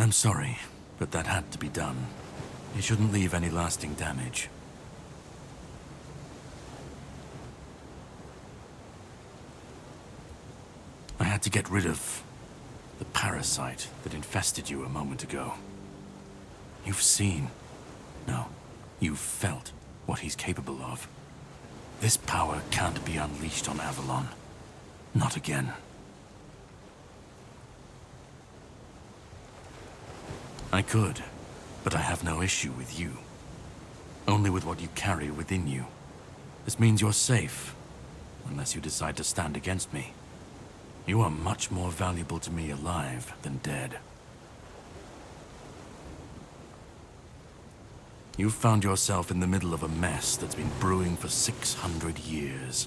I'm sorry, but that had to be done. It shouldn't leave any lasting damage. I had to get rid of the parasite that infested you a moment ago. You've seen, no, you've felt what he's capable of. This power can't be unleashed on Avalon. Not again. I could, but I have no issue with you. Only with what you carry within you. This means you're safe, unless you decide to stand against me. You are much more valuable to me alive than dead. You've found yourself in the middle of a mess that's been brewing for 600 years.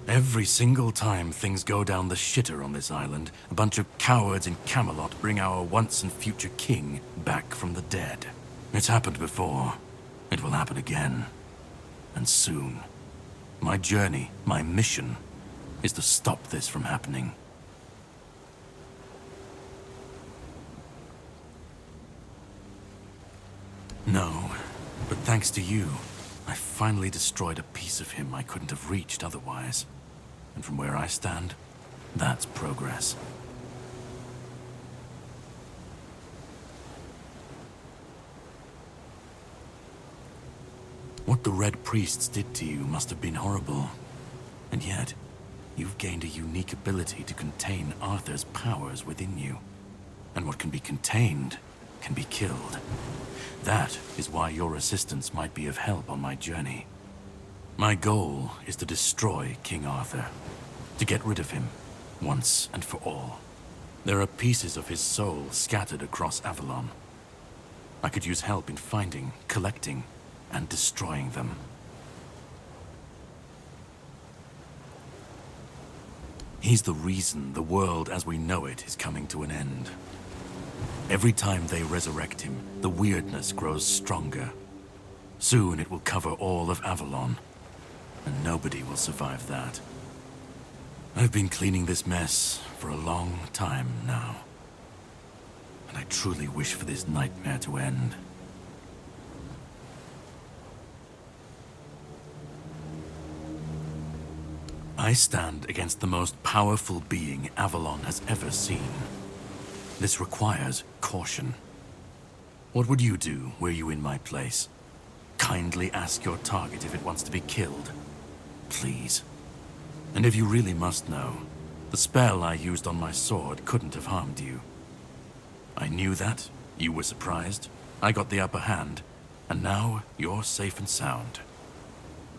Every single time things go down the shitter on this island, a bunch of cowards in Camelot bring our once and future king back from the dead. It's happened before. It will happen again. And soon. My journey, my mission, is to stop this from happening. No, but thanks to you, I finally destroyed a piece of him I couldn't have reached otherwise. And from where I stand, that's progress. What the Red Priests did to you must have been horrible. And yet, you've gained a unique ability to contain Arthur's powers within you. And what can be contained can be killed. That is why your assistance might be of help on my journey. My goal is to destroy King Arthur. To get rid of him, once and for all. There are pieces of his soul scattered across Avalon. I could use help in finding, collecting, and destroying them. He's the reason the world as we know it is coming to an end. Every time they resurrect him, the weirdness grows stronger. Soon it will cover all of Avalon, and nobody will survive that. I've been cleaning this mess for a long time now, and I truly wish for this nightmare to end. I stand against the most powerful being Avalon has ever seen. This requires caution. What would you do were you in my place? Kindly ask your target if it wants to be killed. Please. And if you really must know, the spell I used on my sword couldn't have harmed you. I knew that, you were surprised, I got the upper hand, and now you're safe and sound.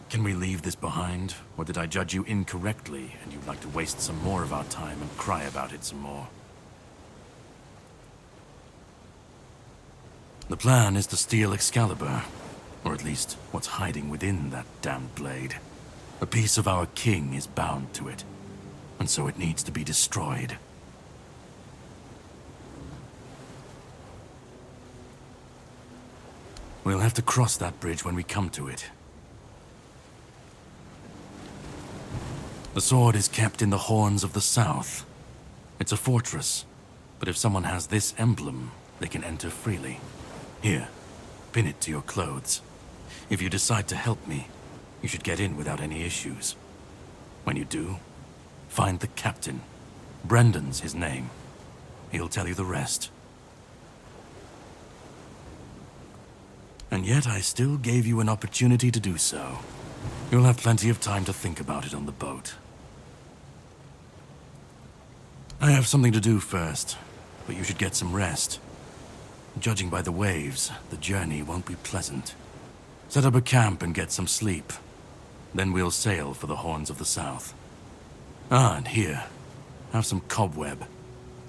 Can we leave this behind, or did I judge you incorrectly and you'd like to waste some more of our time and cry about it some more? The plan is to steal Excalibur, or at least what's hiding within that damned blade. A piece of our king is bound to it, and so it needs to be destroyed. We'll have to cross that bridge when we come to it. The sword is kept in the Horns of the South. It's a fortress, but if someone has this emblem, they can enter freely. Here, pin it to your clothes. If you decide to help me, you should get in without any issues. When you do, find the captain. Breandan's his name. He'll tell you the rest. And yet I still gave you an opportunity to do so. You'll have plenty of time to think about it on the boat. I have something to do first, but you should get some rest. Judging by the waves, the journey won't be pleasant. Set up a camp and get some sleep. Then we'll sail for the Horns of the South. Ah, and here, have some cobweb.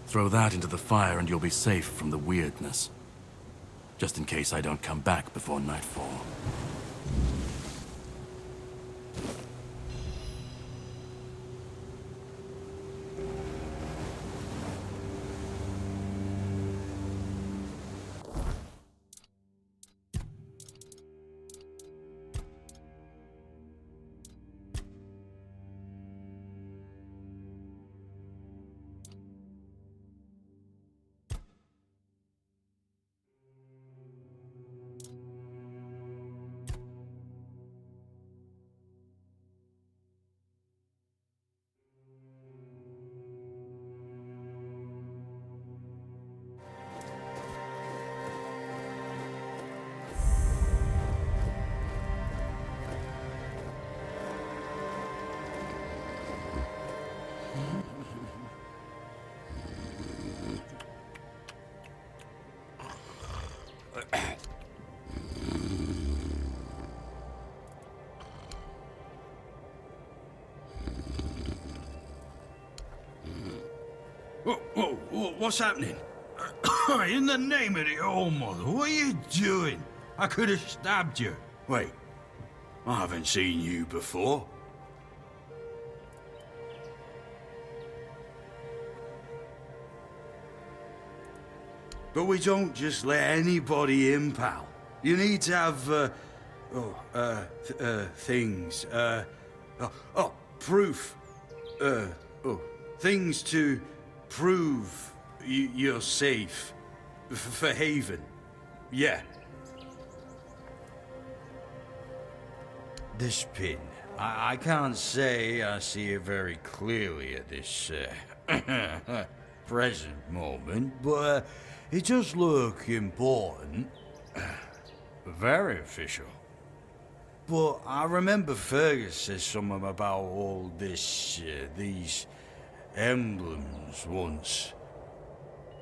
Throw that into the fire and you'll be safe from the weirdness. Just in case I don't come back before nightfall. What's happening? In the name of the All Mother, what are you doing? I could have stabbed you. Wait, I haven't seen you before. But we don't just let anybody in, pal. You need to have, things, proof. Things to prove you're safe. For Haven. Yeah. This pin. I can't say I see it very clearly at this, present moment, but it does look important. Very official. But I remember Fergus said something about all this, these emblems once.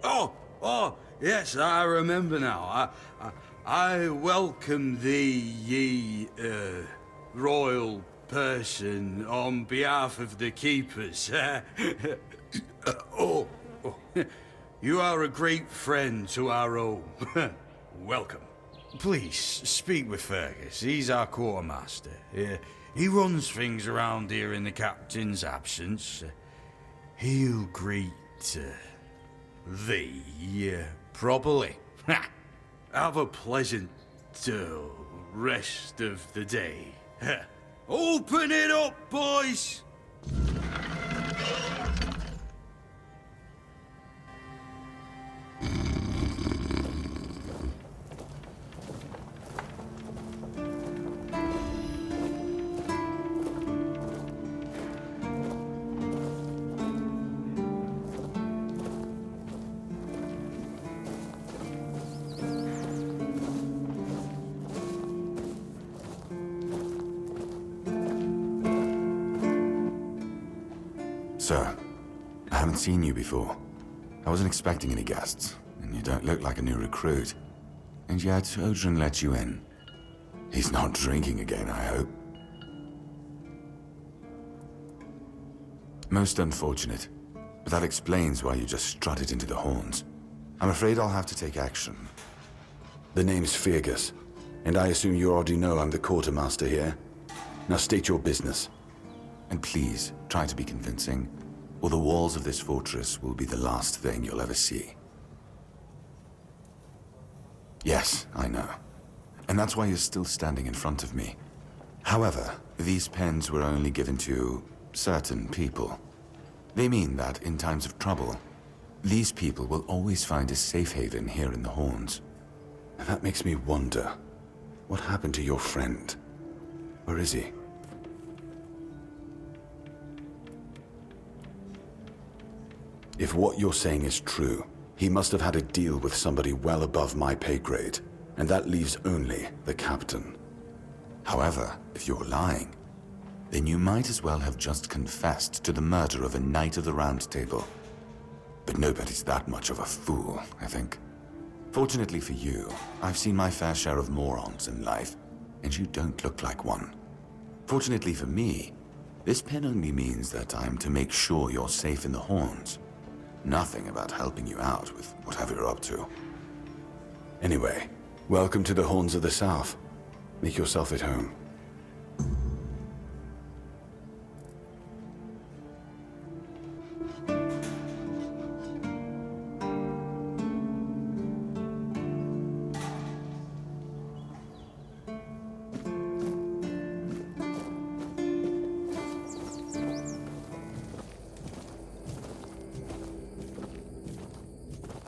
Oh, yes, I remember now. I welcome thee, ye, royal person, on behalf of the keepers. You are a great friend to our own. Welcome. Please, speak with Fergus. He's our quartermaster. He runs things around here in the captain's absence. He'll greet thee properly. Have a pleasant rest of the day. Open it up, boys! Sir, I haven't seen you before. I wasn't expecting any guests, and you don't look like a new recruit. And yet, Odrin let you in. He's not drinking again, I hope. Most unfortunate, but that explains why you just strutted into the horns. I'm afraid I'll have to take action. The name's Fergus, and I assume you already know I'm the quartermaster here. Now state your business. And please, try to be convincing, or the walls of this fortress will be the last thing you'll ever see. Yes, I know. And that's why you're still standing in front of me. However, these pens were only given to certain people. They mean that in times of trouble, these people will always find a safe haven here in the Horns. And that makes me wonder, what happened to your friend? Where is he? If what you're saying is true, he must have had a deal with somebody well above my pay grade, and that leaves only the captain. However, if you're lying, then you might as well have just confessed to the murder of a Knight of the Round Table. But nobody's that much of a fool, I think. Fortunately for you, I've seen my fair share of morons in life, and you don't look like one. Fortunately for me, this pen only means that I'm to make sure you're safe in the Horns. Nothing about helping you out with whatever you're up to. Anyway, welcome to the Horns of the South. Make yourself at home.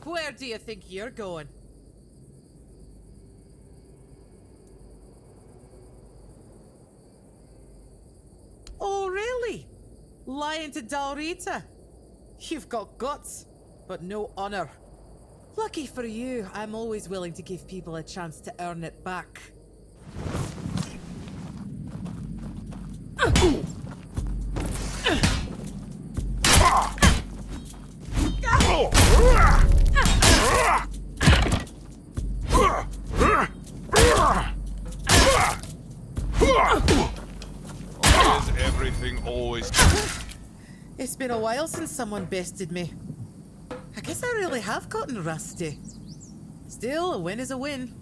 Where do you think you're going? Oh, really? Lying to Dalrita? You've got guts, but no honor. Lucky for you, I'm always willing to give people a chance to earn it back. Is everything always... It's been a while since someone bested me. I Guess I really have gotten rusty. Still, a win is a win.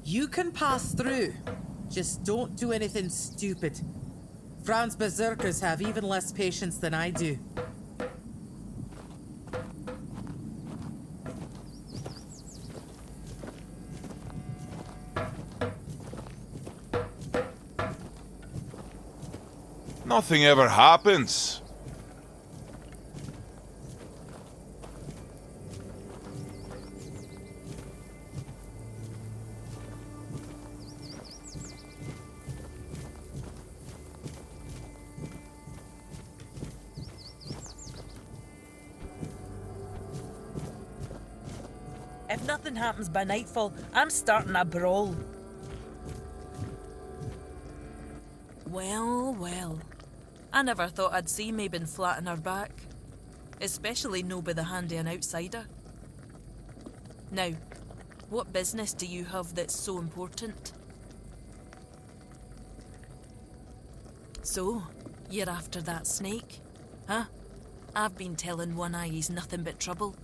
You can pass through. Just don't do anything stupid. Fran's berserkers have even less patience than I do. Nothing ever happens. If nothing happens by nightfall, I'm starting a brawl. Well, well. I never thought I'd see Mabon flat on her back. Especially no by the hand of an outsider. Now, what business do you have that's so important? So, you're after that snake? Huh? I've been telling One Eye he's nothing but trouble.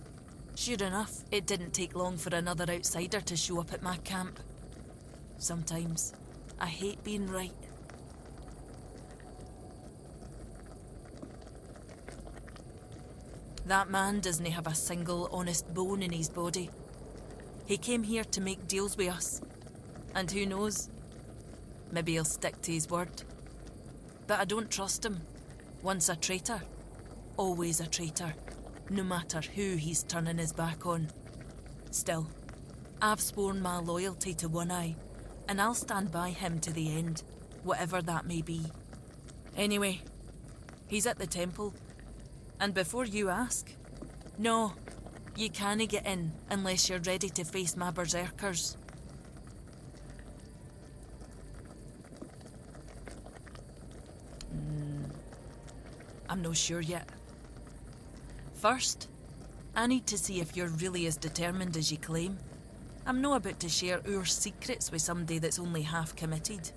Sure enough, it didn't take long for another outsider to show up at my camp. Sometimes, I hate being right. That man doesn't have a single honest bone in his body. He came here to make deals with us. And who knows? Maybe he'll stick to his word. But I don't trust him. Once a traitor, always a traitor. No matter who he's turning his back on. Still, I've sworn my loyalty to One Eye, and I'll stand by him to the end, whatever that may be. Anyway, he's at the temple. And before you ask, no, you can't get in unless you're ready to face my berserkers. I'm not sure yet. First, I need to see if you're really as determined as you claim. I'm not about to share our secrets with somebody that's only half committed.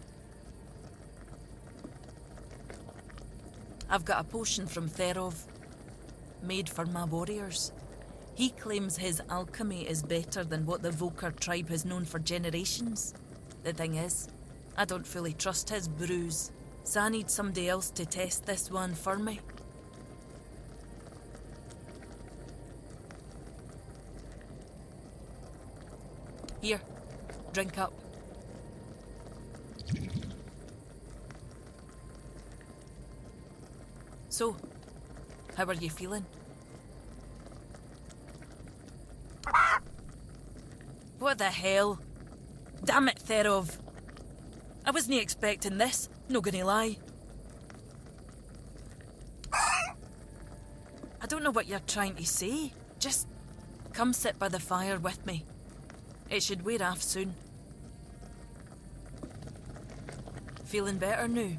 I've got a potion from Therov, made for my warriors. He claims his alchemy is better than what the Volker tribe has known for generations. The thing is, I don't fully trust his brews, so I need somebody else to test this one for me. Here, drink up. So, how are you feeling? What the hell? Damn it, Therov. I wasn't expecting this, no gonna lie. I don't know what you're trying to say. Just come sit by the fire with me. It should wear off soon. Feeling better now?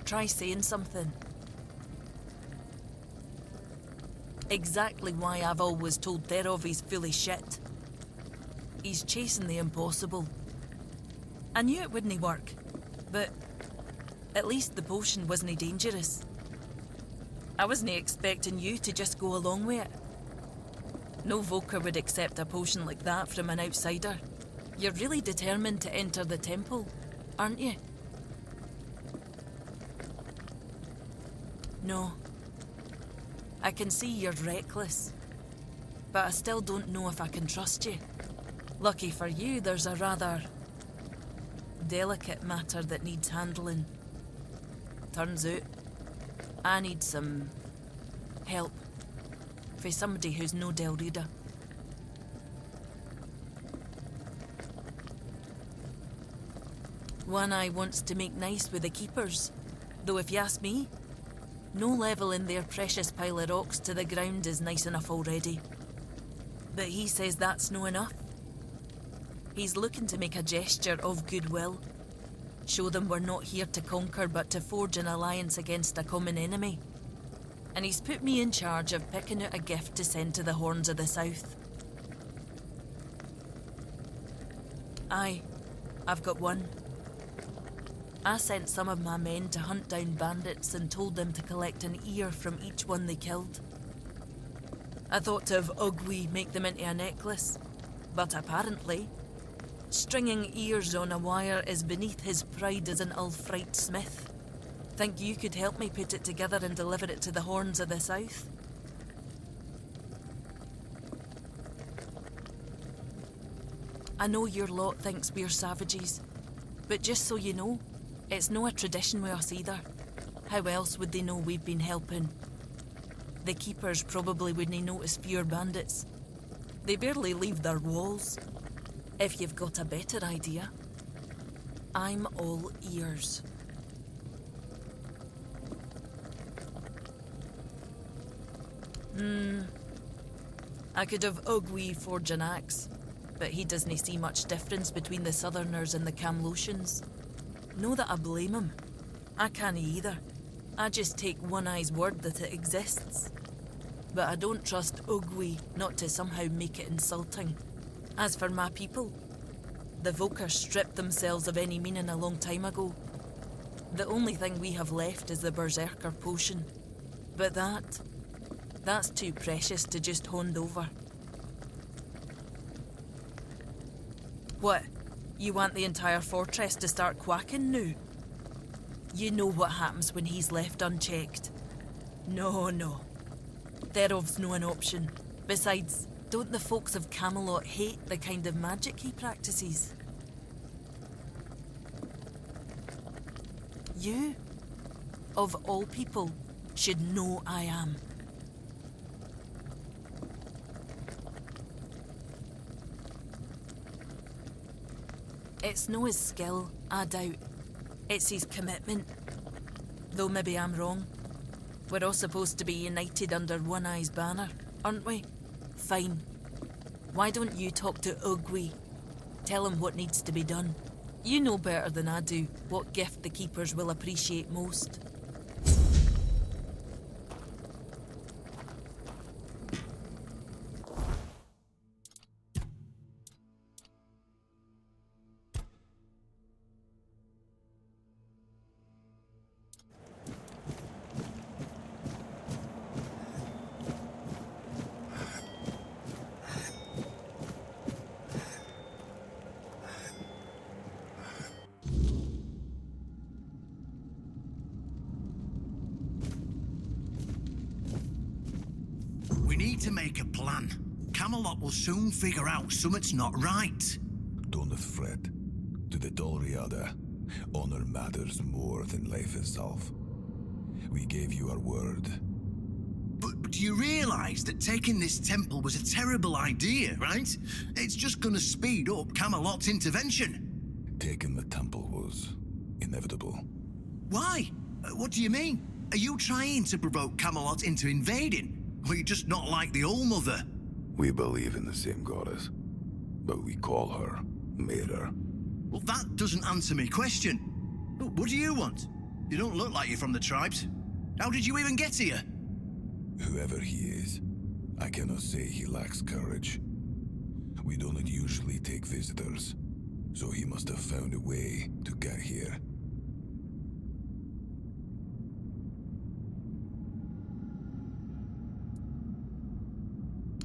Try saying something. Exactly why I've always told Therov he's full of shit. He's chasing the impossible. I knew it wouldn't work, but at least the potion wasn't dangerous. I wasn't expecting you to just go along with it. No Volker would accept a potion like that from an outsider. You're really determined to enter the temple, aren't you? No. I can see you're reckless, but I still don't know if I can trust you. Lucky for you, there's a rather delicate matter that needs handling. Turns out, I need some help for somebody who's no Del Rita. One Eye wants to make nice with the keepers, though if you ask me, no level in their precious pile of rocks to the ground is nice enough already. But he says that's no enough. He's looking to make a gesture of goodwill. Show them we're not here to conquer but to forge an alliance against a common enemy. And he's put me in charge of picking out a gift to send to the Horns of the South. Aye, I've got one. I sent some of my men to hunt down bandits and told them to collect an ear from each one they killed. I thought to have Ugwi make them into a necklace, but apparently, stringing ears on a wire is beneath his pride as an Ulfrite smith. Think you could help me put it together and deliver it to the Horns of the South? I know your lot thinks we're savages, but just so you know, it's no a tradition with us either. How else would they know we've been helping? The keepers probably wouldn't notice fewer bandits. They barely leave their walls. If you've got a better idea, I'm all ears. I could have Ugwi forge an axe, but he doesn't see much difference between the Southerners and the Camlotians. No that I blame him. I can't either. I just take One Eye's word that it exists. But I don't trust Ugwi not to somehow make it insulting. As for my people, the Volker stripped themselves of any meaning a long time ago. The only thing we have left is the Berserker potion. But that's too precious to just hand over. What? You want the entire fortress to start quacking now? You know what happens when he's left unchecked. No. Thereof's no an option. Besides, don't the folks of Camelot hate the kind of magic he practices? You, of all people, should know I am. It's no his skill, I doubt. It's his commitment. Though maybe I'm wrong. We're all supposed to be united under One Eye's banner, aren't we? Fine. Why don't you talk to Ugwi? Tell him what needs to be done. You know better than I do what gift the keepers will appreciate most. We need to make a plan. Camelot will soon figure out something's not right. Don't fret. To the Dolriada, honor matters more than life itself. We gave you our word. But do you realize that taking this temple was a terrible idea, right? It's just gonna speed up Camelot's intervention. Taking the temple was inevitable. Why? What do you mean? Are you trying to provoke Camelot into invading? Or are you just not like the All-Mother? We believe in the same goddess, but we call her Mirror. Well, that doesn't answer my question. What do you want? You don't look like you're from the tribes. How did you even get here? Whoever he is, I cannot say he lacks courage. We don't usually take visitors, so he must have found a way to get here.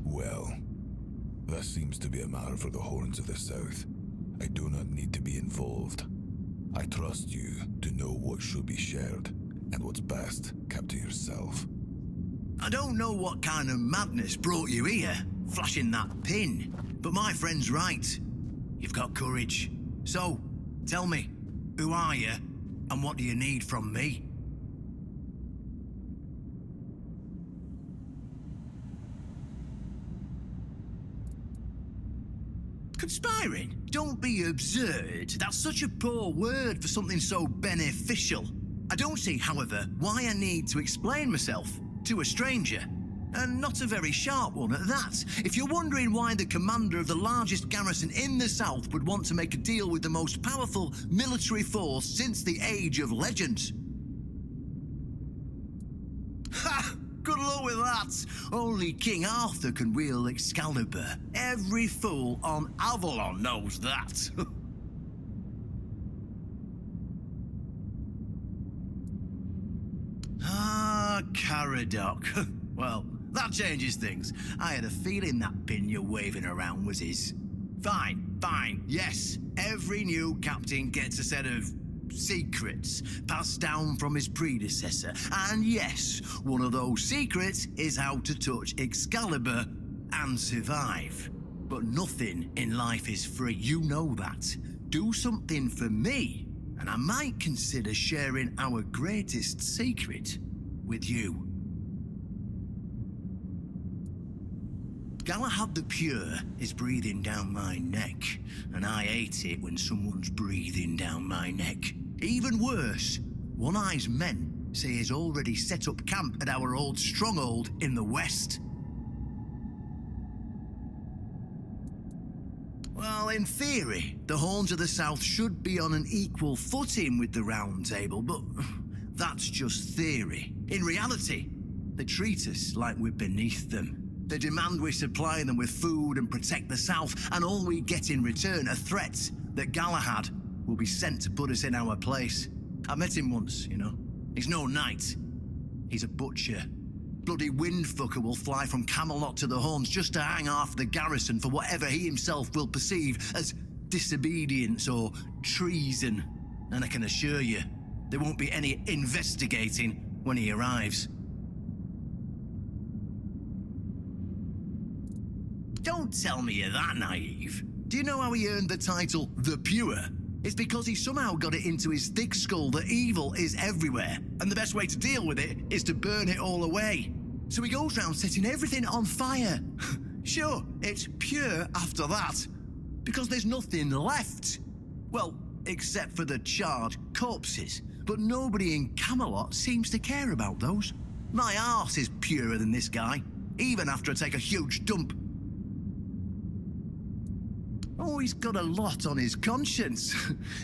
Well, that seems to be a matter for the Horns of the South. I do not need to be involved. I trust you to know what should be shared, and what's best kept to yourself. I don't know what kind of madness brought you here, flashing that pin, but my friend's right. You've got courage. So, tell me, who are you, and what do you need from me? Conspiring? Don't be absurd. That's such a poor word for something so beneficial. I don't see, however, why I need to explain myself to a stranger. And not a very sharp one at that. If you're wondering why the commander of the largest garrison in the south would want to make a deal with the most powerful military force since the Age of Legends. Ha! Good luck with that. Only King Arthur can wield Excalibur. Every fool on Avalon knows that. Caradoc. Well, that changes things. I had a feeling that pin you're waving around was his. Fine, fine, yes. Every new captain gets a set of secrets passed down from his predecessor. And yes, one of those secrets is how to touch Excalibur and survive. But nothing in life is free, you know that. Do something for me, and I might consider sharing our greatest secret with you. Galahad the Pure is breathing down my neck, and I hate it when someone's breathing down my neck. Even worse, One Eye's men say he's already set up camp at our old stronghold in the west. Well, in theory, the Horns of the South should be on an equal footing with the Round Table, but that's just theory. In reality, they treat us like we're beneath them. They demand we supply them with food and protect the South, and all we get in return are threats that Galahad will be sent to put us in our place. I met him once, you know. He's no knight. He's a butcher. Bloody windfucker will fly from Camelot to the Horns just to hang half the garrison for whatever he himself will perceive as disobedience or treason. And I can assure you, there won't be any investigating when he arrives. Don't tell me you're that naive. Do you know how he earned the title The Pure? It's because he somehow got it into his thick skull that evil is everywhere, and the best way to deal with it is to burn it all away. So he goes round setting everything on fire. Sure, it's pure after that, because there's nothing left. Well, except for the charred corpses. But nobody in Camelot seems to care about those. My arse is purer than this guy, even after I take a huge dump. Oh, he's got a lot on his conscience.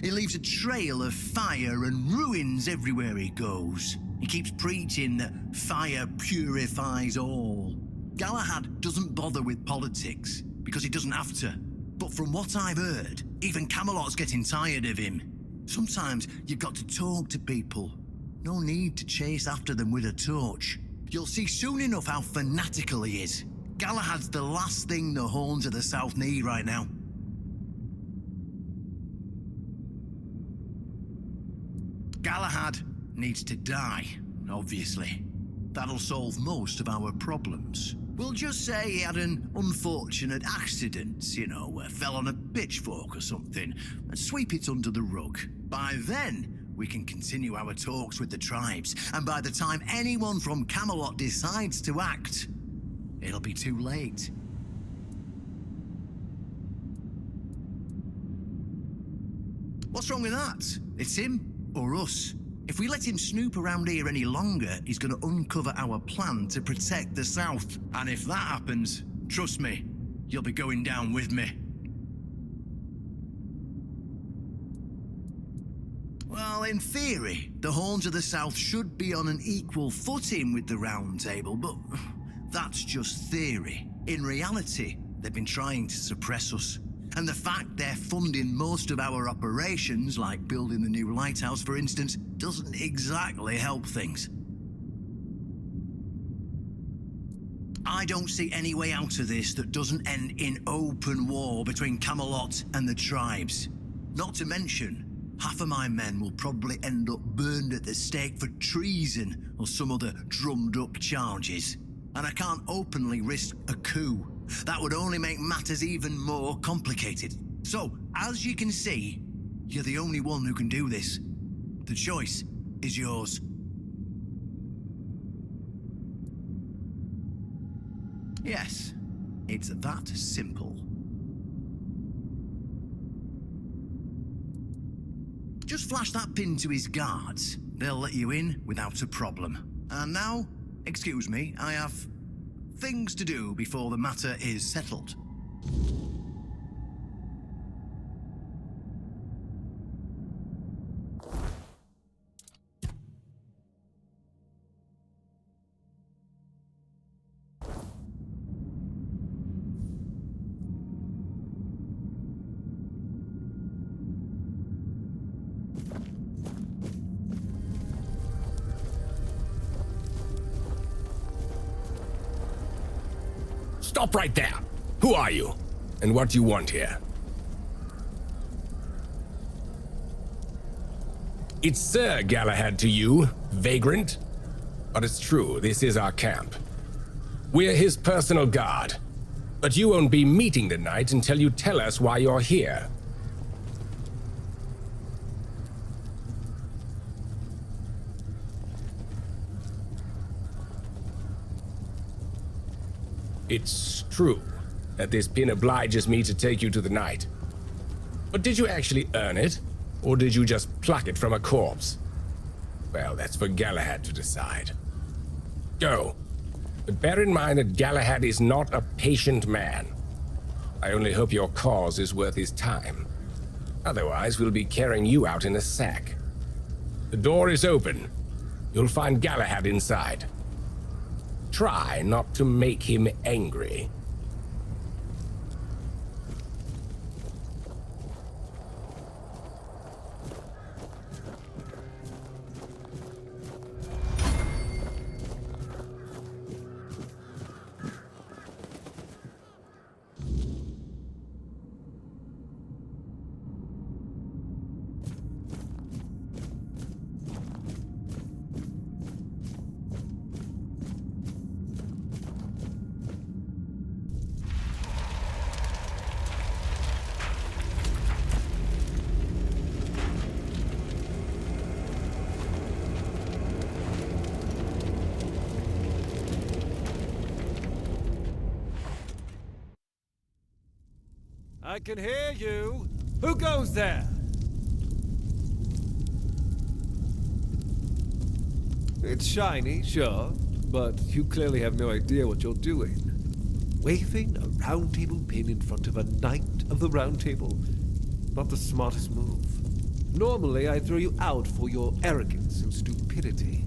He leaves a trail of fire and ruins everywhere he goes. He keeps preaching that fire purifies all. Galahad doesn't bother with politics, because he doesn't have to. But from what I've heard, even Camelot's getting tired of him. Sometimes you've got to talk to people. No need to chase after them with a torch. You'll see soon enough how fanatical he is. Galahad's the last thing the Horns of the South need right now. Galahad needs to die, obviously. That'll solve most of our problems. We'll just say he had an unfortunate accident, you know, fell on a pitchfork or something, and sweep it under the rug. By then, we can continue our talks with the tribes, and by the time anyone from Camelot decides to act, it'll be too late. What's wrong with that? It's him or us. If we let him snoop around here any longer, he's going to uncover our plan to protect the South. And if that happens, trust me, you'll be going down with me. Well, in theory, the Horns of the South should be on an equal footing with the Round Table, but that's just theory. In reality, they've been trying to suppress us. And the fact they're funding most of our operations, like building the new lighthouse, for instance, doesn't exactly help things. I don't see any way out of this that doesn't end in open war between Camelot and the tribes. Not to mention, half of my men will probably end up burned at the stake for treason or some other drummed-up charges. And I can't openly risk a coup. That would only make matters even more complicated. So, as you can see, you're the only one who can do this. The choice is yours. Yes, it's that simple. Just flash that pin to his guards. They'll let you in without a problem. And now, excuse me, I have things to do before the matter is settled. Stop right there! Who are you? And what do you want here? It's Sir Galahad to you, vagrant. But it's true, this is our camp. We're his personal guard. But you won't be meeting tonight until you tell us why you're here. It's true that this pin obliges me to take you to the night. But did you actually earn it? Or did you just pluck it from a corpse? Well, that's for Galahad to decide. Go. But bear in mind that Galahad is not a patient man. I only hope your cause is worth his time. Otherwise, we'll be carrying you out in a sack. The door is open. You'll find Galahad inside. Try not to make him angry. I can hear you. Who goes there? It's shiny, sure, but you clearly have no idea what you're doing. Waving a round table pin in front of a knight of the round table? Not the smartest move. Normally, I'd throw you out for your arrogance and stupidity.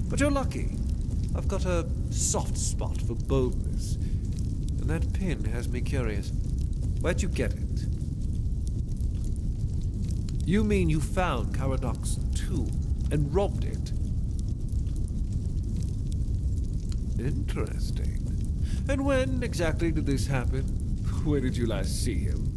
But you're lucky. I've got a soft spot for boldness. And that pin has me curious. Where'd you get it? You mean you found Caradoc's tomb and robbed it? Interesting. And when exactly did this happen? Where did you last see him?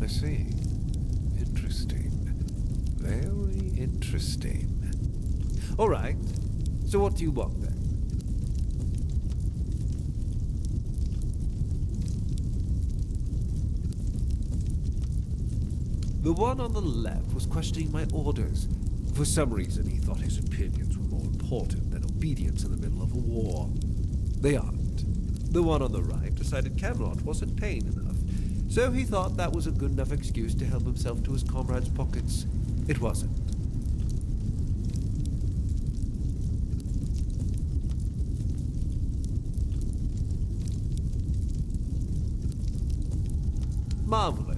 I see. Interesting. Very interesting. All right. So what do you want then? The one on the left was questioning my orders. For some reason, he thought his opinions were more important than obedience in the middle of a war. They aren't. The one on the right decided Camelot wasn't paying enough, so he thought that was a good enough excuse to help himself to his comrades' pockets. It wasn't. Marvelous.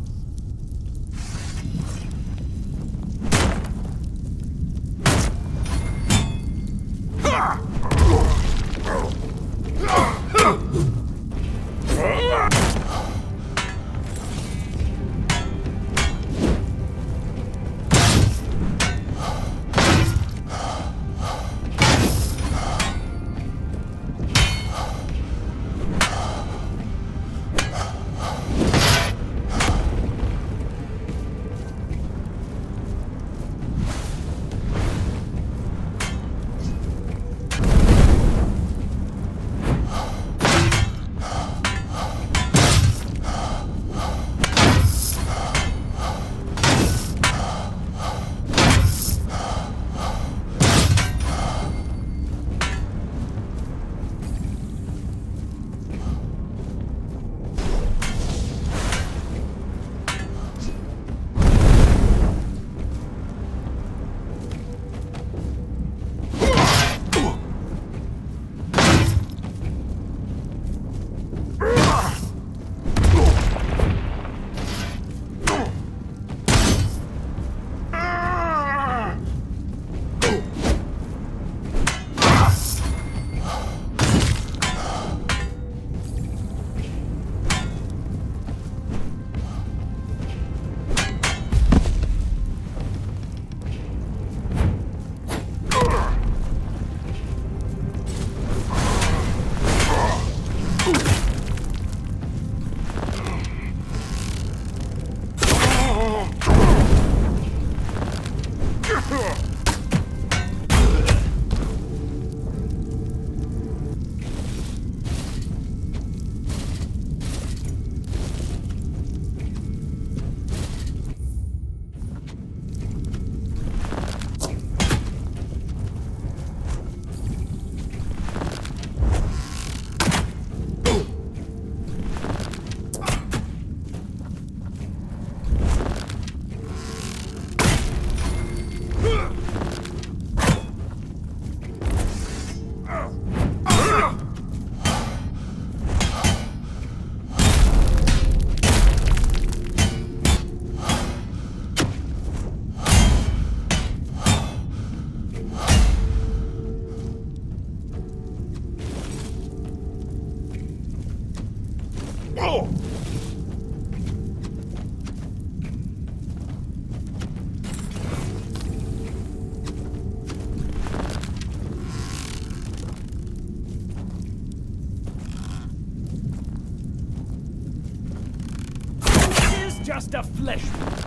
just a flesh wound.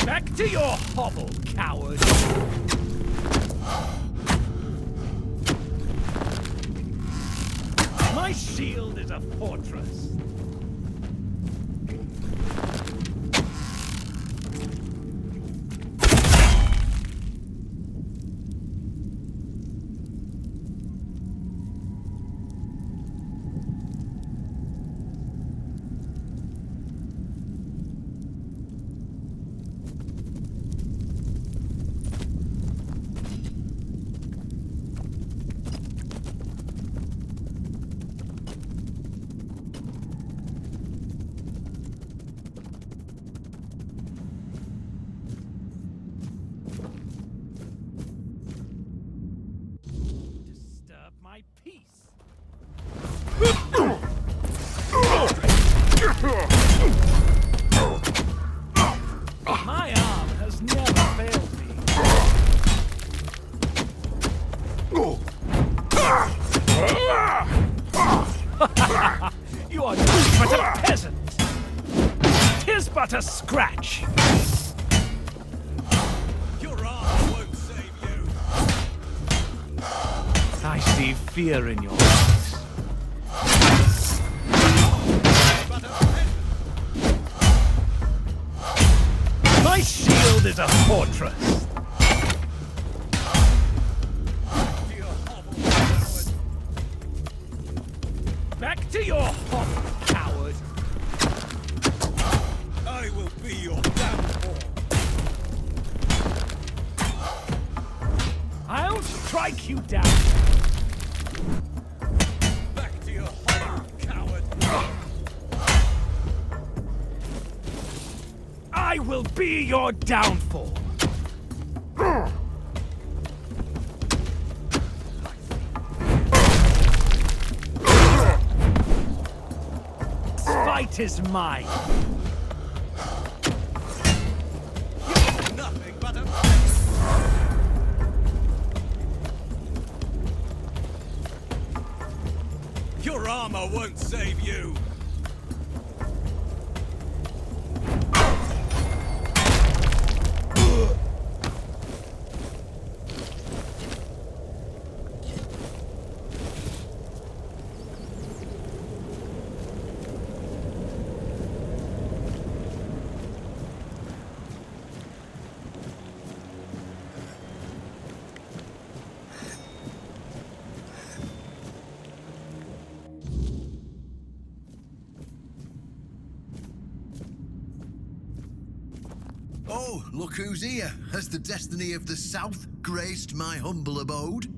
Back to your hovel, coward! My shield is a fortress. My peace. My arm has never failed me. You are nothing but a peasant. 'Tis but a scratch. Your arm won't save you. I see fear in your eyes. My shield is a fortress. Back to your hovel, coward. I will be your downfall. I'll strike you down. Back to your hovel, coward. I will be your downfall. This fight is mine. You're nothing but a... Your armor won't save you. Oh, look who's here. Has the destiny of the South graced my humble abode?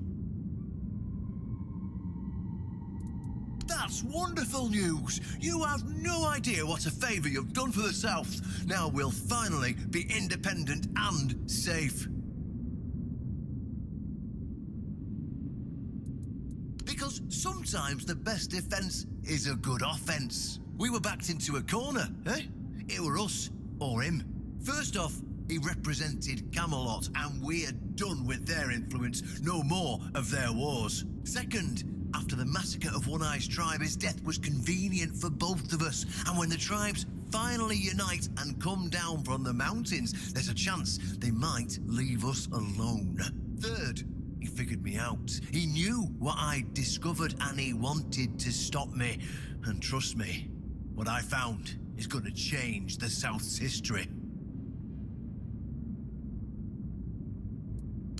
That's wonderful news! You have no idea what a favour you've done for the South. Now we'll finally be independent and safe. Because sometimes the best defence is a good offence. We were backed into a corner, eh? It were us or him. First off, he represented Camelot, and we're done with their influence, no more of their wars. Second, after the massacre of One-Eye's tribe, his death was convenient for both of us, and when the tribes finally unite and come down from the mountains, there's a chance they might leave us alone. Third, he figured me out. He knew what I'd discovered, and he wanted to stop me. And trust me, what I found is going to change the South's history.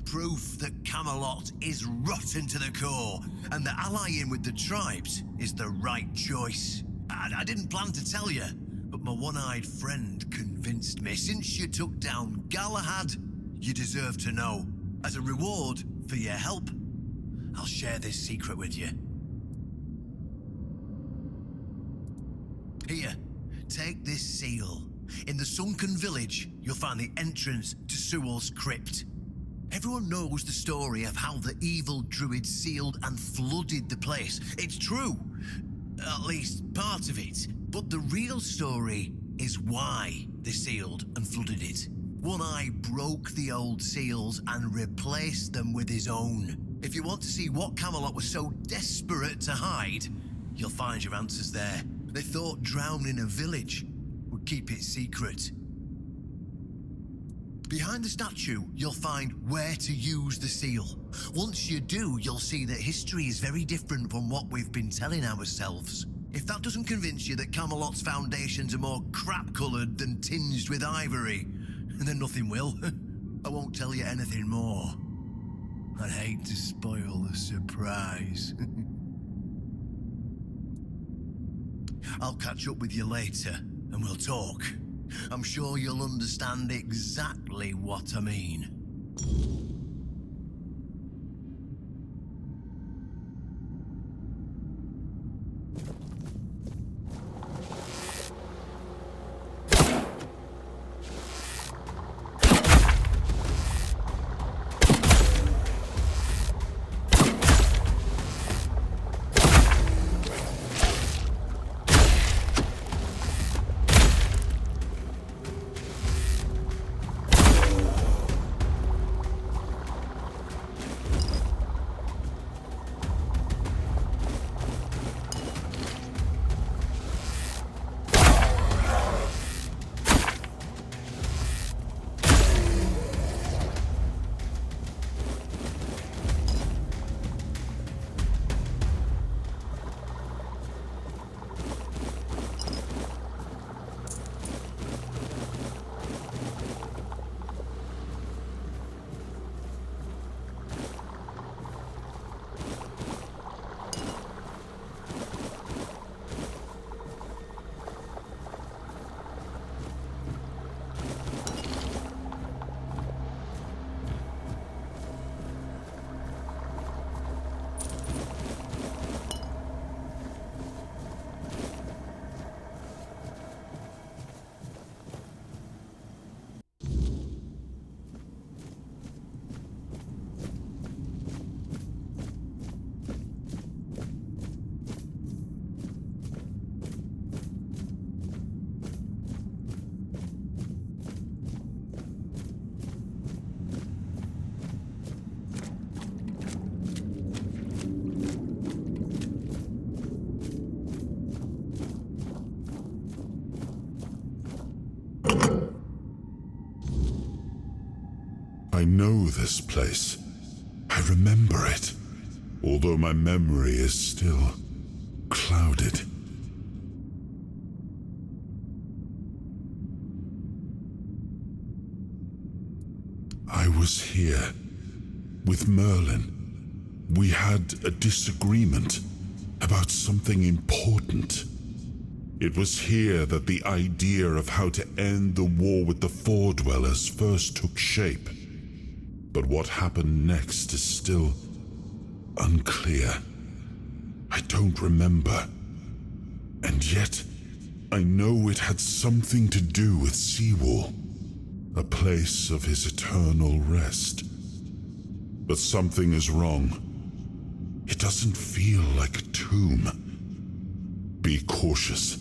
Proof that Camelot is rotten to the core, and that allying with the tribes is the right choice. I didn't plan to tell you, but my one-eyed friend convinced me. Since you took down Galahad, you deserve to know. As a reward for your help, I'll share this secret with you. Here, take this seal. In the sunken village, you'll find the entrance to Sewell's crypt. Everyone knows the story of how the evil druid sealed and flooded the place. It's true. At least part of it. But the real story is why they sealed and flooded it. One-Eye broke the old seals and replaced them with his own. If you want to see what Camelot was so desperate to hide, you'll find your answers there. They thought drowning a village would keep it secret. Behind the statue, you'll find where to use the seal. Once you do, you'll see that history is very different from what we've been telling ourselves. If that doesn't convince you that Camelot's foundations are more crap-coloured than tinged with ivory, then nothing will. I won't tell you anything more. I'd hate to spoil the surprise. I'll catch up with you later, and we'll talk. I'm sure you'll understand exactly what I mean. I know this place. I remember it, although my memory is still clouded. I was here with Merlin. We had a disagreement about something important. It was here that the idea of how to end the war with the Four Dwellers first took shape. But what happened next is still unclear. I don't remember. And yet, I know it had something to do with Seawall, a place of his eternal rest. But something is wrong. It doesn't feel like a tomb. Be cautious.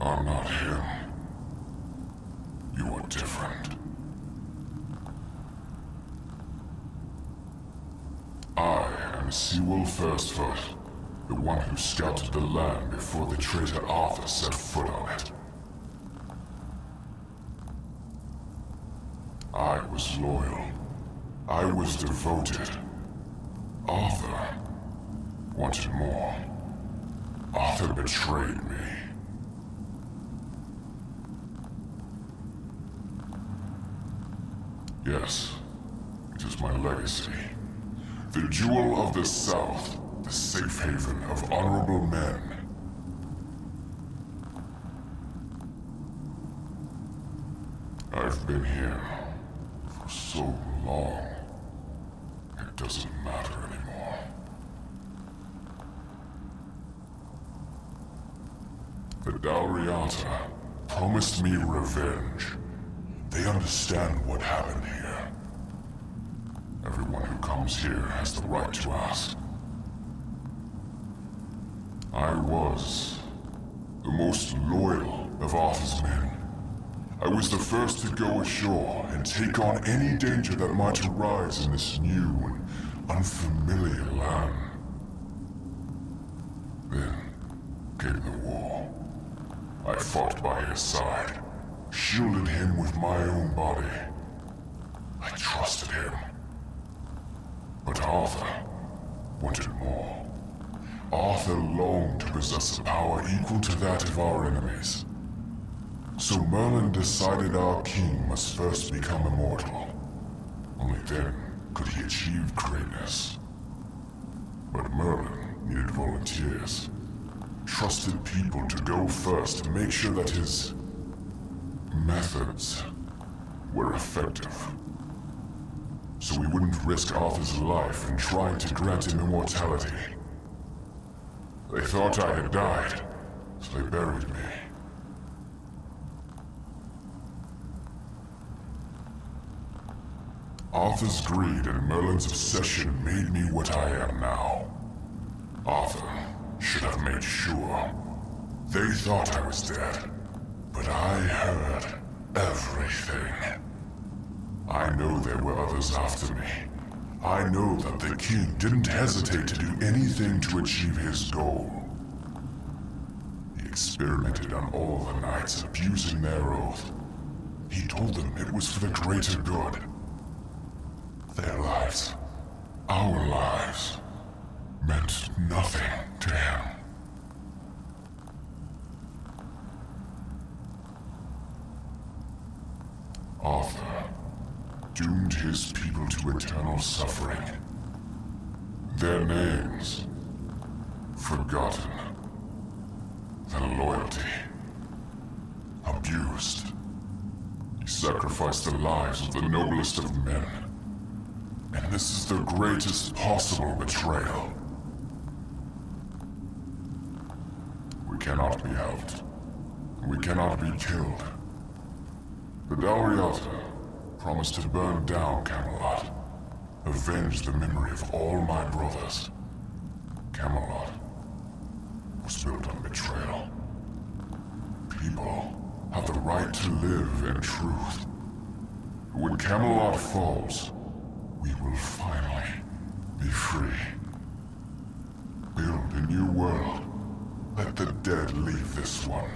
are not him. You are different. I am Sewell Firstfoot, the one who scouted the land before the traitor Arthur set foot on it. I was loyal. I was devoted. Arthur wanted more. Arthur betrayed me. Yes, it is my legacy. The jewel of the South, the safe haven of honorable men. I've been here for so long, it doesn't matter anymore. The Dalriata promised me revenge. They understand what happened here. Everyone who comes here has the right to ask. I was the most loyal of Arthur's men. I was the first to go ashore and take on any danger that might arise in this new and unfamiliar land. Then came the war. I fought by his side, shielded him with my own body. I trusted him. But Arthur wanted more. Arthur longed to possess a power equal to that of our enemies. So Merlin decided our king must first become immortal. Only then could he achieve greatness. But Merlin needed volunteers. Trusted people to go first to make sure that his methods were effective. So we wouldn't risk Arthur's life in trying to grant him immortality. They thought I had died, so they buried me. Arthur's greed and Merlin's obsession made me what I am now. Arthur should have made sure. They thought I was dead, but I heard everything. I know there were others after me. I know that the king didn't hesitate to do anything to achieve his goal. He experimented on all the knights, abusing their oath. He told them it was for the greater good. Their lives, our lives, meant nothing to him. Arthur doomed his people to eternal suffering. Their names forgotten. Their loyalty abused. He sacrificed the lives of the noblest of men. And this is the greatest possible betrayal. We cannot be helped. We cannot be killed. The Dalriata promised to burn down Camelot, avenge the memory of all my brothers. Camelot was built on betrayal. People have the right to live in truth. When Camelot falls, we will finally be free. Build a new world. Let the dead leave this one.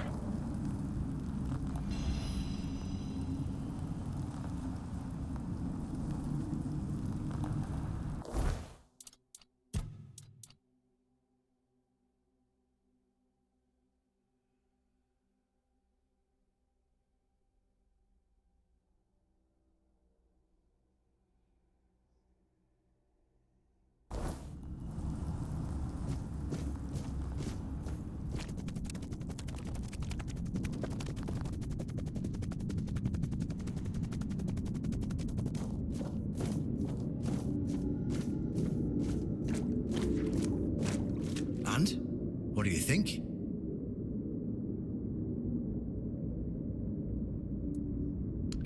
And? What do you think?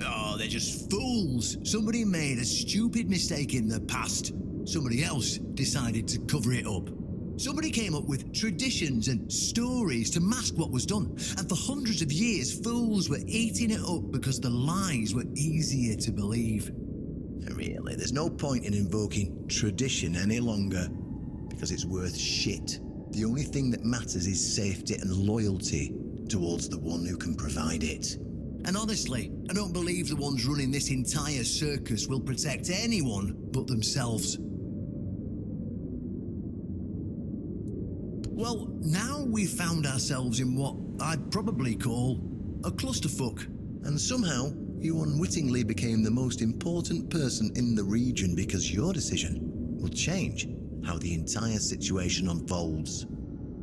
Oh, they're just fools. Somebody made a stupid mistake in the past. Somebody else decided to cover it up. Somebody came up with traditions and stories to mask what was done, and for hundreds of years, fools were eating it up because the lies were easier to believe. Really, there's no point in invoking tradition any longer, because it's worth shit. The only thing that matters is safety and loyalty towards the one who can provide it. And honestly, I don't believe the ones running this entire circus will protect anyone but themselves. Well, now we've found ourselves in what I'd probably call a clusterfuck, and somehow you unwittingly became the most important person in the region because your decision will change how the entire situation unfolds.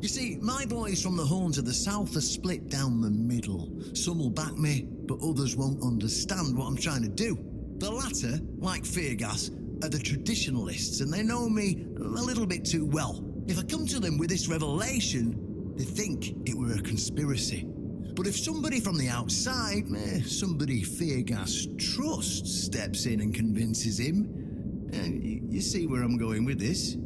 You see, my boys from the Horns of the South are split down the middle. Some will back me, but others won't understand what I'm trying to do. The latter, like Feargas, are the traditionalists, and they know me a little bit too well. If I come to them with this revelation, they think it were a conspiracy. But if somebody from the outside, somebody Feargas trusts, steps in and convinces him, you see where I'm going with this?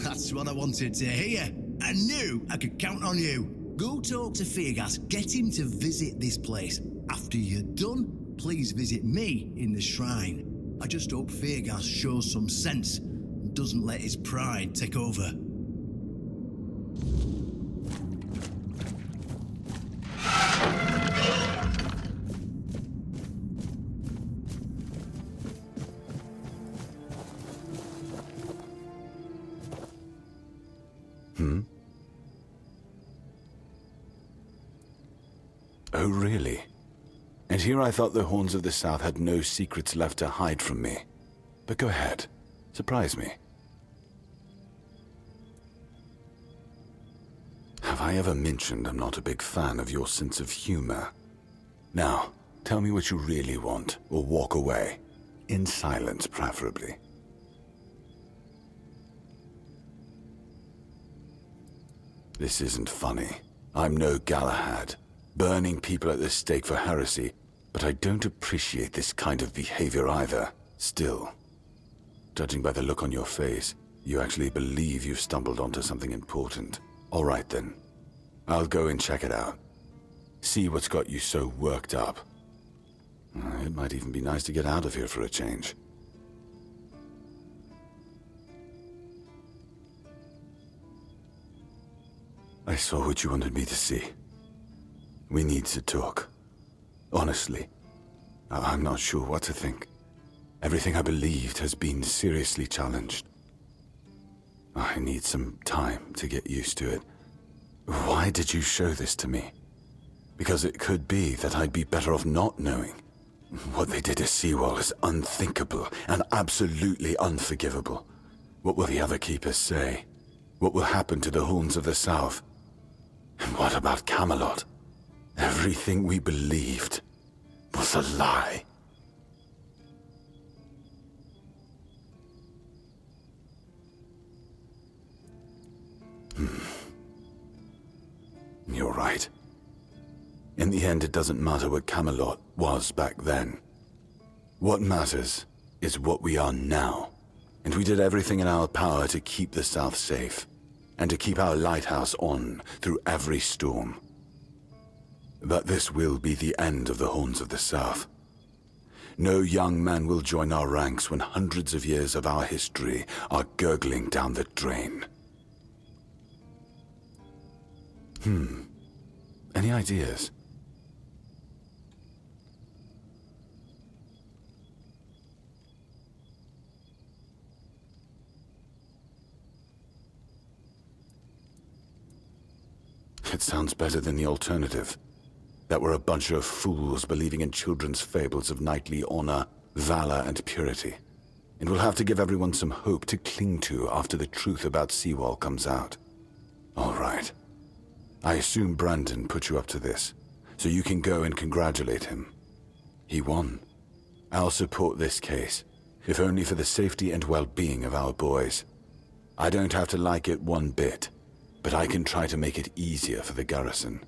That's what I wanted to hear. I knew I could count on you. Go talk to Feargas, get him to visit this place. After you're done, please visit me in the shrine. I just hope Feargas shows some sense and doesn't let his pride take over. Oh, really? And here I thought the Horns of the South had no secrets left to hide from me. But go ahead. Surprise me. Have I ever mentioned I'm not a big fan of your sense of humor? Now, tell me what you really want, or walk away. In silence, preferably. This isn't funny. I'm no Galahad, burning people at the stake for heresy, but I don't appreciate this kind of behavior either. Still, judging by the look on your face, you actually believe you've stumbled onto something important. All right then. I'll go and check it out. See what's got you so worked up. It might even be nice to get out of here for a change. I saw what you wanted me to see. We need to talk. Honestly, I'm not sure what to think. Everything I believed has been seriously challenged. I need some time to get used to it. Why did you show this to me? Because it could be that I'd be better off not knowing. What they did to Seawall is unthinkable and absolutely unforgivable. What will the other keepers say? What will happen to the Horns of the South? And what about Camelot? Everything we believed was a lie. You're right. In the end, it doesn't matter what Camelot was back then. What matters is what we are now. And we did everything in our power to keep the South safe, and to keep our lighthouse on through every storm. But this will be the end of the Horns of the South. No young man will join our ranks when hundreds of years of our history are gurgling down the drain. Any ideas? It sounds better than the alternative. That we're a bunch of fools believing in children's fables of knightly honor, valor, and purity. And we'll have to give everyone some hope to cling to after the truth about Seawall comes out. All right. I assume Breandan put you up to this, so you can go and congratulate him. He won. I'll support this case, if only for the safety and well-being of our boys. I don't have to like it one bit, but I can try to make it easier for the garrison.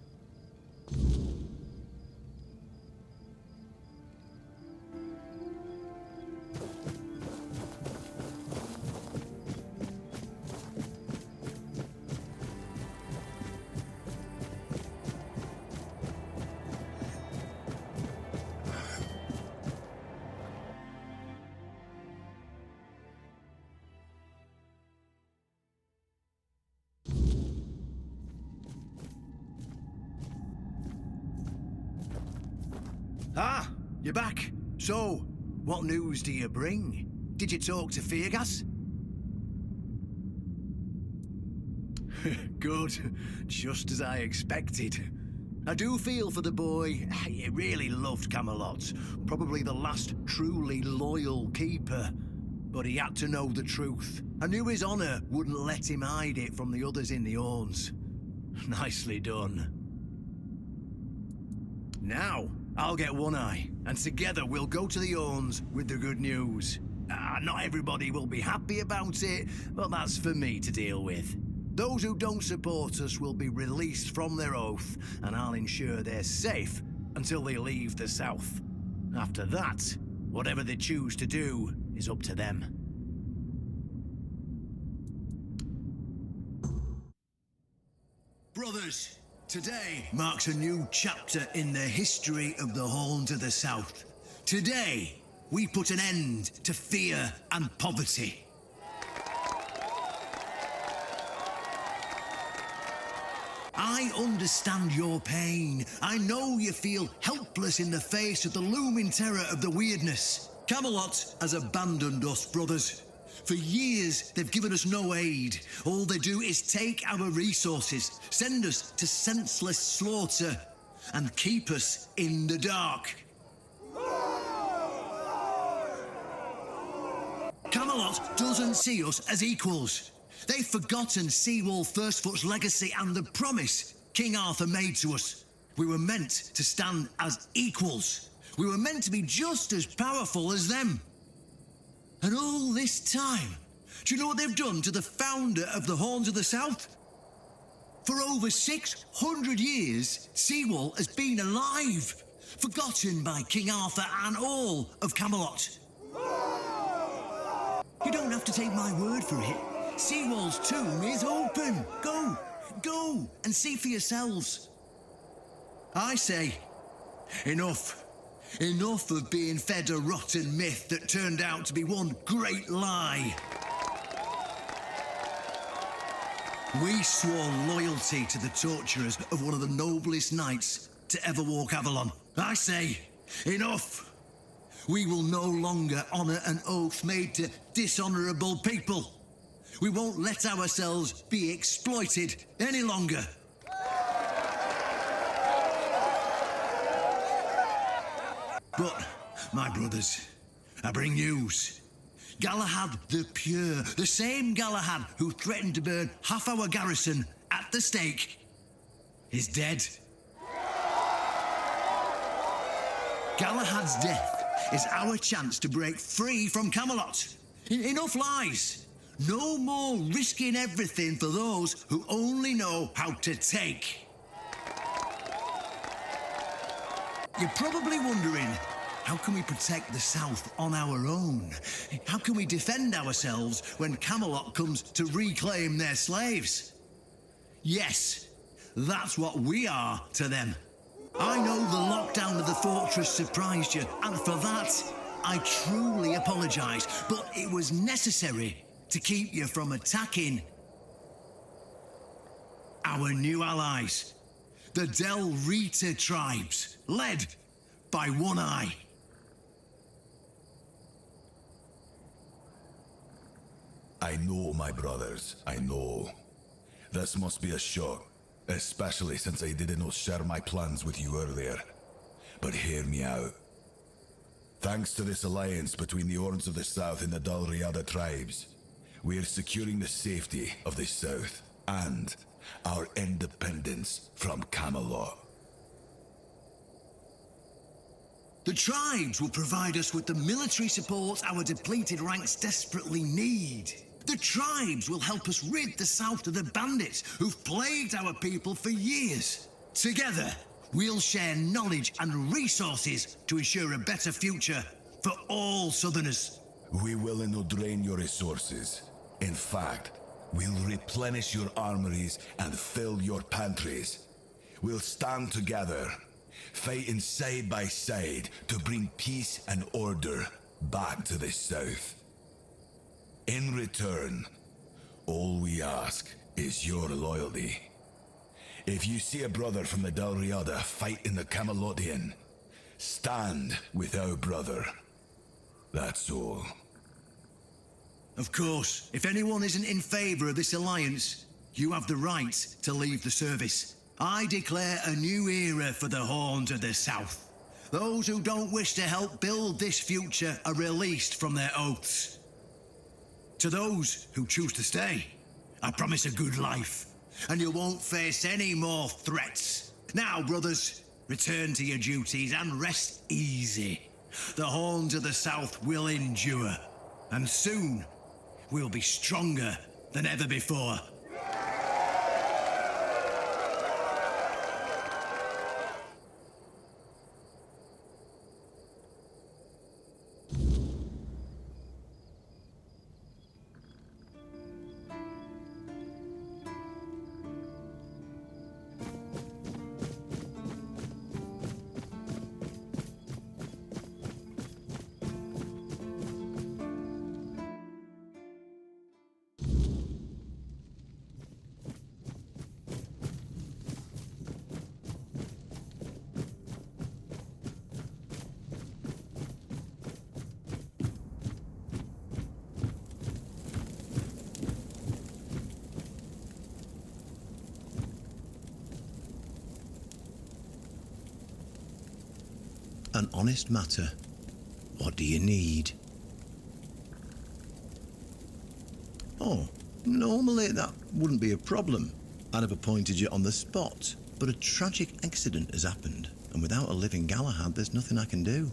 Ah, you're back. So, what news do you bring? Did you talk to Feargas? Good. Just as I expected. I do feel for the boy. He really loved Camelot. Probably the last truly loyal keeper. But he had to know the truth. I knew his honor wouldn't let him hide it from the others in the Orns. Nicely done. Now, I'll get One Eye, and together we'll go to the Orns with the good news. Not everybody will be happy about it, but that's for me to deal with. Those who don't support us will be released from their oath, and I'll ensure they're safe until they leave the South. After that, whatever they choose to do is up to them. Brothers, today marks a new chapter in the history of the Horns of the South. Today, we put an end to fear and poverty. I understand your pain. I know you feel helpless in the face of the looming terror of the weirdness. Camelot has abandoned us, brothers. For years, they've given us no aid. All they do is take our resources, send us to senseless slaughter, and keep us in the dark. Camelot doesn't see us as equals. They've forgotten Seawall Firstfoot's legacy and the promise King Arthur made to us. We were meant to stand as equals. We were meant to be just as powerful as them. And all this time, do you know what they've done to the founder of the Horns of the South? For over 600 years, Seawall has been alive, forgotten by King Arthur and all of Camelot. You don't have to take my word for it. Seawall's tomb is open. Go and see for yourselves. I say, enough. Enough of being fed a rotten myth that turned out to be one great lie. We swore loyalty to the torturers of one of the noblest knights to ever walk Avalon. I say, enough. We will no longer honor an oath made to dishonorable people. We won't let ourselves be exploited any longer. But, my brothers, I bring news. Galahad the Pure, the same Galahad who threatened to burn half our garrison at the stake, is dead. Galahad's death is our chance to break free from Camelot. Enough lies. No more risking everything for those who only know how to take. You're probably wondering, how can we protect the South on our own? How can we defend ourselves when Camelot comes to reclaim their slaves? Yes, that's what we are to them. I know the lockdown of the fortress surprised you, and for that, I truly apologize, but it was necessary to keep you from attacking our new allies, the Del Rita tribes, led by One Eye. I know, my brothers, I know. This must be a shock, especially since I didn't share my plans with you earlier. But hear me out. Thanks to this alliance between the Orns of the South and the Dalriada tribes, we are securing the safety of the South and our independence from Camelot. The tribes will provide us with the military support our depleted ranks desperately need. The tribes will help us rid the South of the bandits who've plagued our people for years. Together, we'll share knowledge and resources to ensure a better future for all Southerners. We will not drain your resources. In fact, we'll replenish your armories and fill your pantries. We'll stand together, fighting side by side to bring peace and order back to the South. In return, all we ask is your loyalty. If you see a brother from the Dalriada fight in the Camelotian, Stand with our brother. That's all. Of course, if anyone isn't in favor of this alliance, you have the right to leave the service. I declare a new era for the Horns of the South. Those who don't wish to help build this future are released from their oaths. To those who choose to stay, I promise a good life, and you won't face any more threats. Now, brothers, return to your duties and rest easy. The Horns of the South will endure, and soon we'll be stronger than ever before. An honest matter. What do you need? Oh, normally that wouldn't be a problem. I'd have appointed you on the spot. But a tragic accident has happened, and without a living Galahad, there's nothing I can do.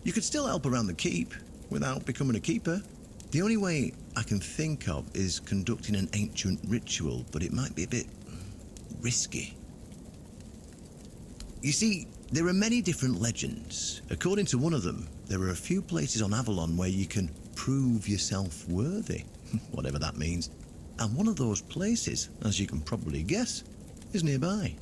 You could still help around the keep, without becoming a keeper. The only way I can think of is conducting an ancient ritual, but it might be a bit risky. You see, there are many different legends. According to one of them, there are a few places on Avalon where you can prove yourself worthy, whatever that means. And one of those places, as you can probably guess, is nearby.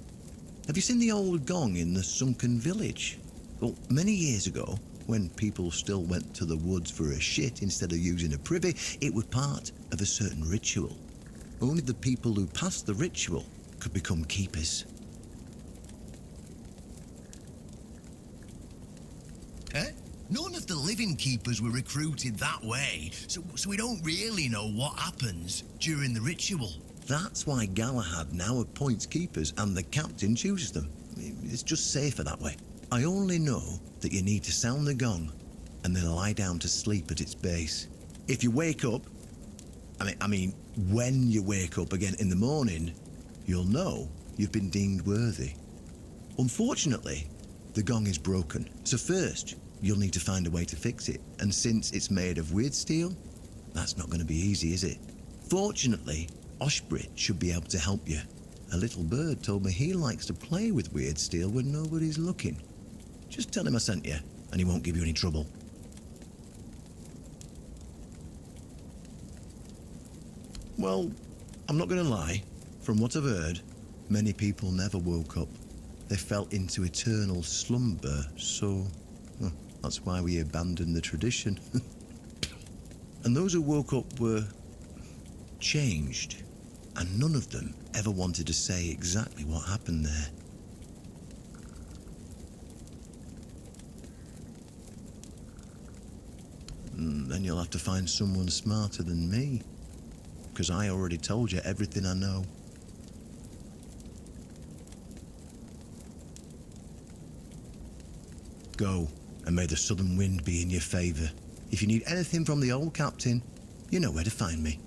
Have you seen the old gong in the sunken village? Well, many years ago, when people still went to the woods for a shit instead of using a privy, it was part of a certain ritual. Only the people who passed the ritual could become keepers. None of the living keepers were recruited that way, so we don't really know what happens during the ritual. That's why Galahad now appoints keepers and the captain chooses them. It's just safer that way. I only know that you need to sound the gong and then lie down to sleep at its base. If you wake up, when you wake up again in the morning, you'll know you've been deemed worthy. Unfortunately, the gong is broken, so first you'll need to find a way to fix it, and since it's made of weird steel, that's not going to be easy, is it? Fortunately, Oshbrit should be able to help you. A little bird told me he likes to play with weird steel when nobody's looking. Just tell him I sent you, and he won't give you any trouble. Well, I'm not going to lie. From what I've heard, many people never woke up. They fell into eternal slumber, so that's why we abandoned the tradition. And those who woke up were changed, and none of them ever wanted to say exactly what happened there. Then you'll have to find someone smarter than me, because I already told you everything I know. Go, and may the southern wind be in your favour. If you need anything from the old captain, you know where to find me.